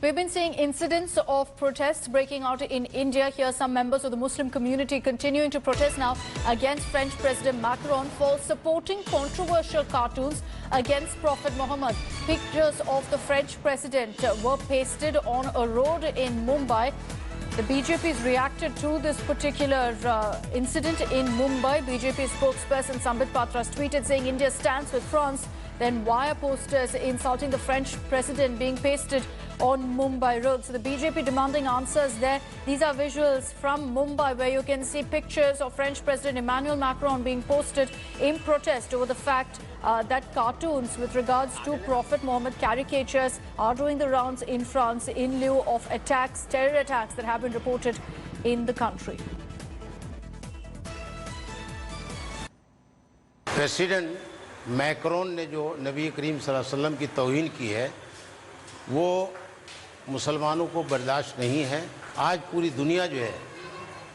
We've been seeing incidents of protests breaking out in India. Here, some members of the Muslim community continuing to protest now against French President Macron for supporting controversial cartoons against Prophet Muhammad. Pictures of the French president were pasted on a road in Mumbai. The BJP has reacted to this particular incident in Mumbai. BJP spokesperson Sambit Patra tweeted saying India stands with France. Then why are posters insulting the French president being pasted on Mumbai roads? So the BJP demanding answers there. These are visuals from Mumbai where you can see pictures of French President Emmanuel Macron being posted in protest over the fact that cartoons with regards to Prophet Muhammad caricatures are doing the rounds in France in lieu of attacks, terror attacks that have been reported in the country. President Macron ने जो नबी करीम सल्लल्लाहु अलैहि वसल्लम की तौहीन की है वो मुसलमानों को बर्दाश्त नहीं है। आज पूरी दुनिया जो है,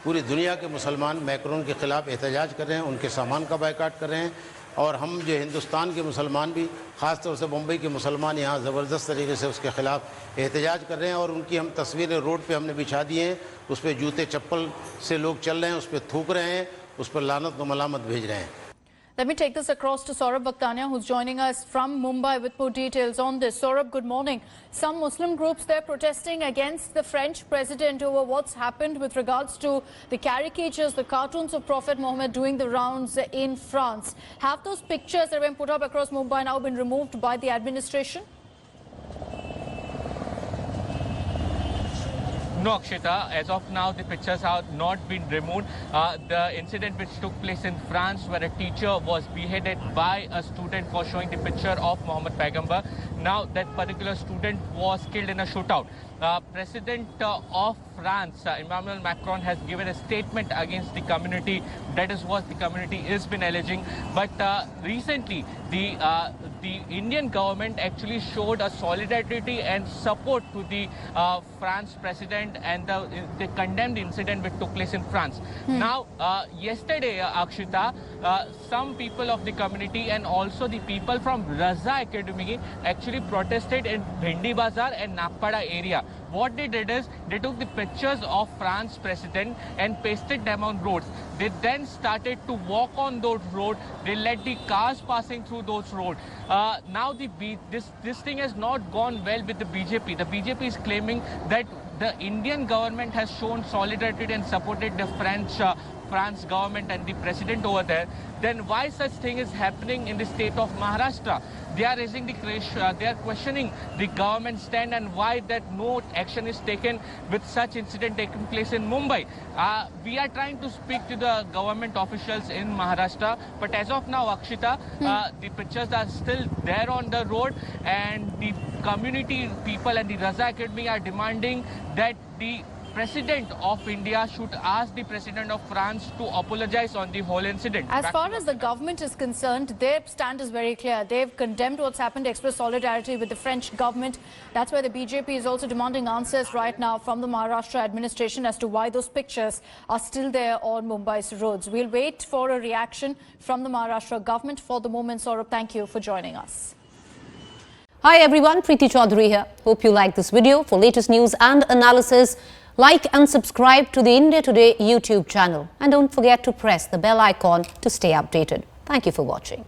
पूरी दुनिया के मुसलमान मैक्रोन के ख़िलाफ़ एहतजाज कर रहे हैं, उनके सामान का बायकाट कर रहे हैं। और हम जो हिंदुस्तान के मुसलमान भी, ख़ास तौर से मुंबई के मुसलमान यहाँ ज़बरदस्त तरीके से उसके ख़िलाफ़ एहतजाज कर रहे हैं। और उनकी हम तस्वीरें रोड पे हमने बिछा दी हैं, उस पर जूते चप्पल से लोग चल रहे हैं, उस पर थूक रहे हैं, उस पर लानत व मलामत भेज रहे हैं। Let me take this across to Saurabh Bhaktania, who's joining us from Mumbai with more details on this. Saurabh, good morning. Some Muslim groups there protesting against the French president over what's happened with regards to the caricatures, the cartoons of Prophet Muhammad doing the rounds in France. Have those pictures that have been put up across Mumbai now been removed by the administration? No, Akshita, as of now, the pictures have not been removed. The incident which took place in France where a teacher was beheaded by a student for showing the picture of Muhammad Paigambar. Now, that particular student was killed in a shootout. President of France, Emmanuel Macron, has given a statement against the community. That is what the community has been alleging. But recently, the Indian government actually showed a solidarity and support to the France president, and they condemned the incident which took place in France. Now, yesterday, Akshita, some people of the community and also the people from Raza Academy actually protested in Bhindi Bazaar and Nagpada area. What they did is they took the pictures of France president and pasted them on roads. They then started to walk on those roads. They let the cars passing through those roads. Now this thing has not gone well with the BJP. The BJP is claiming that the Indian government has shown solidarity and supported the France government and the president over there. Then why such thing is happening in the state of Maharashtra? They are raising they are questioning the government stand and why that no action is taken with such incident taking place in Mumbai. We are trying to speak to the government officials in Maharashtra, but as of now, Akshita, the pictures are still there on the road, and the community people and the Raza Academy are demanding that the President of India should ask the President of France to apologize on the whole incident. As far as the government is concerned, their stand is very clear. They've condemned what's happened, expressed solidarity with the French government. That's why the BJP is also demanding answers right now from the Maharashtra administration as to why those pictures are still there on Mumbai's roads. We'll wait for a reaction from the Maharashtra government. For the moment, Saurabh, thank you for joining us. Hi everyone, Preeti Chaudhary here. Hope you like this video. For latest news and analysis, like and subscribe to the India Today YouTube channel. And don't forget to press the bell icon to stay updated. Thank you for watching.